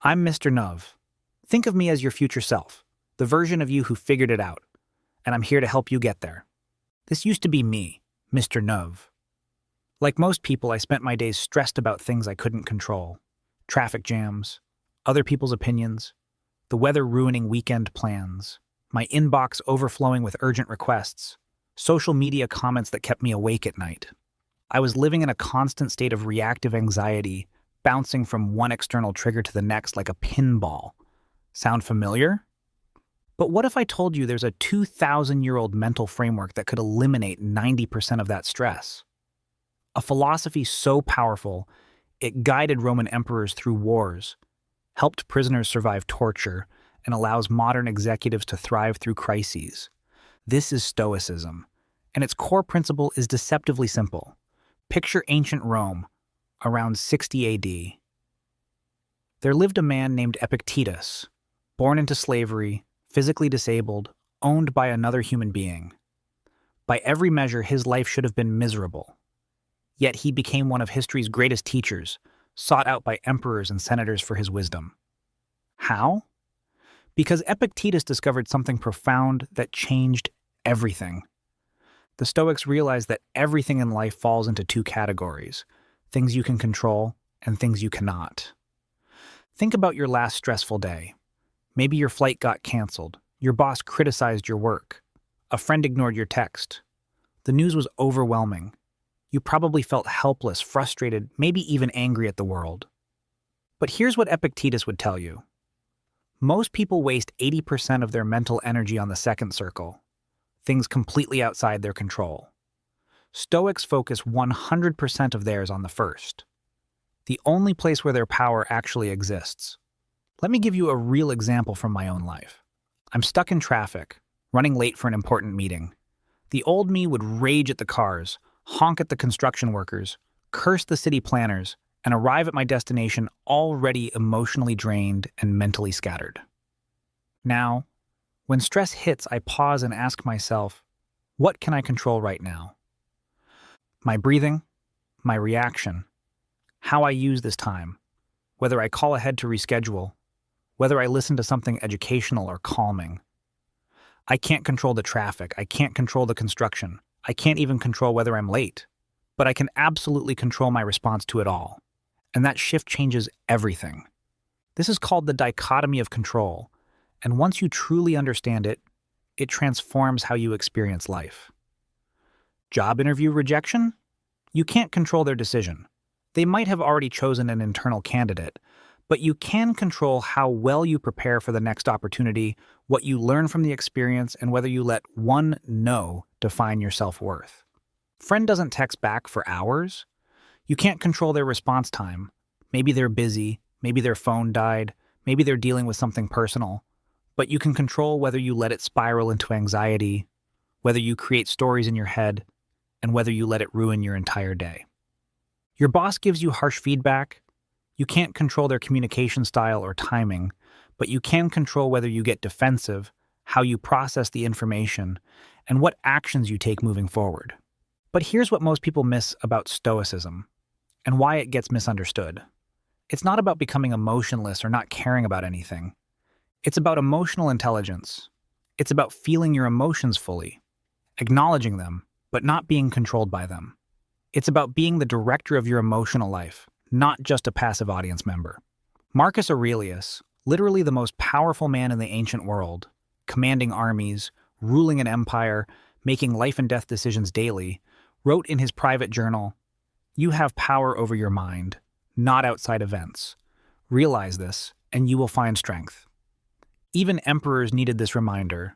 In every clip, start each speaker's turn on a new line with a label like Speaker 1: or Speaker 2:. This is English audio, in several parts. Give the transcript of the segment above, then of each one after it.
Speaker 1: I'm Mr. Nuv. Think of me as your future self, the version of you who figured it out, and I'm here to help you get there. This used to be me, Mr. Nuv. Like most people, I spent my days stressed about things I couldn't control. Traffic jams, other people's opinions, the weather ruining weekend plans, my inbox overflowing with urgent requests, social media comments that kept me awake at night. I was living in a constant state of reactive anxiety, bouncing from one external trigger to the next like a pinball. Sound familiar? But what if I told you there's a 2,000-year-old mental framework that could eliminate 90% of that stress? A philosophy so powerful, it guided Roman emperors through wars, helped prisoners survive torture, and allows modern executives to thrive through crises. This is Stoicism, and its core principle is deceptively simple. Picture ancient Rome, around 60 AD. There lived a man named Epictetus, born into slavery, physically disabled, owned by another human being. By every measure, his life should have been miserable. Yet he became one of history's greatest teachers, sought out by emperors and senators for his wisdom. How? Because Epictetus discovered something profound that changed everything. The Stoics realized that everything in life falls into two categories: things you can control and things you cannot. Think about your last stressful day. Maybe your flight got canceled, your boss criticized your work, a friend ignored your text. The news was overwhelming. You probably felt helpless, frustrated, maybe even angry at the world. But here's what Epictetus would tell you. Most people waste 80% of their mental energy on the second circle, things completely outside their control. Stoics focus 100% of theirs on the first, the only place where their power actually exists. Let me give you a real example from my own life. I'm stuck in traffic, running late for an important meeting. The old me would rage at the cars, honk at the construction workers, curse the city planners, and arrive at my destination already emotionally drained and mentally scattered. Now, when stress hits, I pause and ask myself, what can I control right now? My breathing, my reaction, how I use this time, whether I call ahead to reschedule, whether I listen to something educational or calming. I can't control the traffic, I can't control the construction, I can't even control whether I'm late, but I can absolutely control my response to it all. And that shift changes everything. This is called the Dichotomy of Control, and once you truly understand it, it transforms how you experience life. Job interview rejection? You can't control their decision. They might have already chosen an internal candidate, but you can control how well you prepare for the next opportunity, what you learn from the experience, and whether you let one no define your self-worth. Friend doesn't text back for hours. You can't control their response time. Maybe they're busy, maybe their phone died, maybe they're dealing with something personal. But you can control whether you let it spiral into anxiety, whether you create stories in your head, and whether you let it ruin your entire day. Your boss gives you harsh feedback. You can't control their communication style or timing, but you can control whether you get defensive, how you process the information, and what actions you take moving forward. But here's what most people miss about Stoicism, and why it gets misunderstood. It's not about becoming emotionless or not caring about anything. It's about emotional intelligence. It's about feeling your emotions fully, acknowledging them, but not being controlled by them. It's about being the director of your emotional life, not just a passive audience member. Marcus Aurelius, literally the most powerful man in the ancient world, commanding armies, ruling an empire, making life and death decisions daily, wrote in his private journal, "You have power over your mind, not outside events. Realize this, and you will find strength." Even emperors needed this reminder.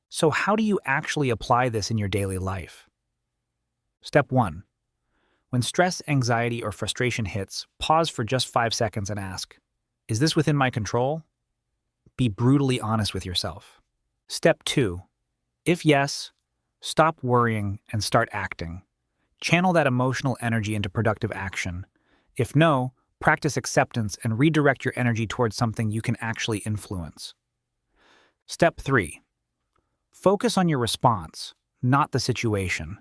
Speaker 1: So how do you actually apply this in your daily life? Step 1. When stress, anxiety, or frustration hits, pause for just 5 seconds and ask, is this within my control? Be brutally honest with yourself. Step 2. If yes, stop worrying and start acting. Channel that emotional energy into productive action. If no, practice acceptance and redirect your energy towards something you can actually influence. Step 3. Focus on your response, not the situation.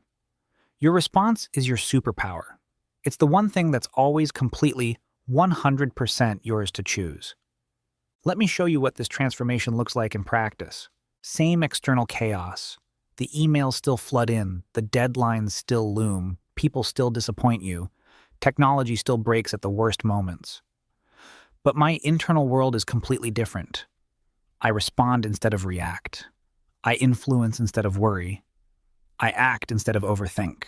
Speaker 1: Your response is your superpower. It's the one thing that's always completely 100% yours to choose. Let me show you what this transformation looks like in practice. Same external chaos. The emails still flood in, the deadlines still loom, people still disappoint you, technology still breaks at the worst moments. But my internal world is completely different. I respond instead of react. I influence instead of worry. I act instead of overthink.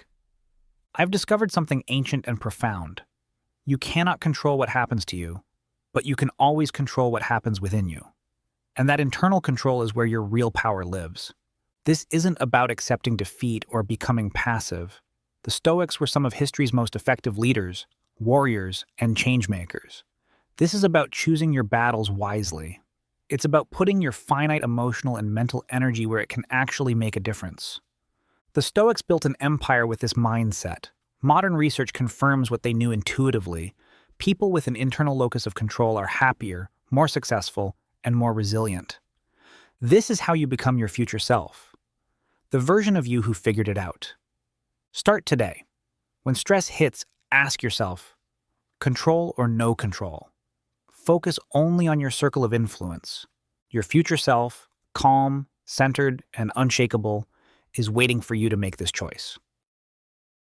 Speaker 1: I've discovered something ancient and profound. You cannot control what happens to you, but you can always control what happens within you. And that internal control is where your real power lives. This isn't about accepting defeat or becoming passive. The Stoics were some of history's most effective leaders, warriors, and changemakers. This is about choosing your battles wisely. It's about putting your finite emotional and mental energy where it can actually make a difference. The Stoics built an empire with this mindset. Modern research confirms what they knew intuitively. People with an internal locus of control are happier, more successful, and more resilient. This is how you become your future self. The version of you who figured it out. Start today. When stress hits, ask yourself, control or no control? Focus only on your circle of influence. Your future self, calm, centered, and unshakable, is waiting for you to make this choice.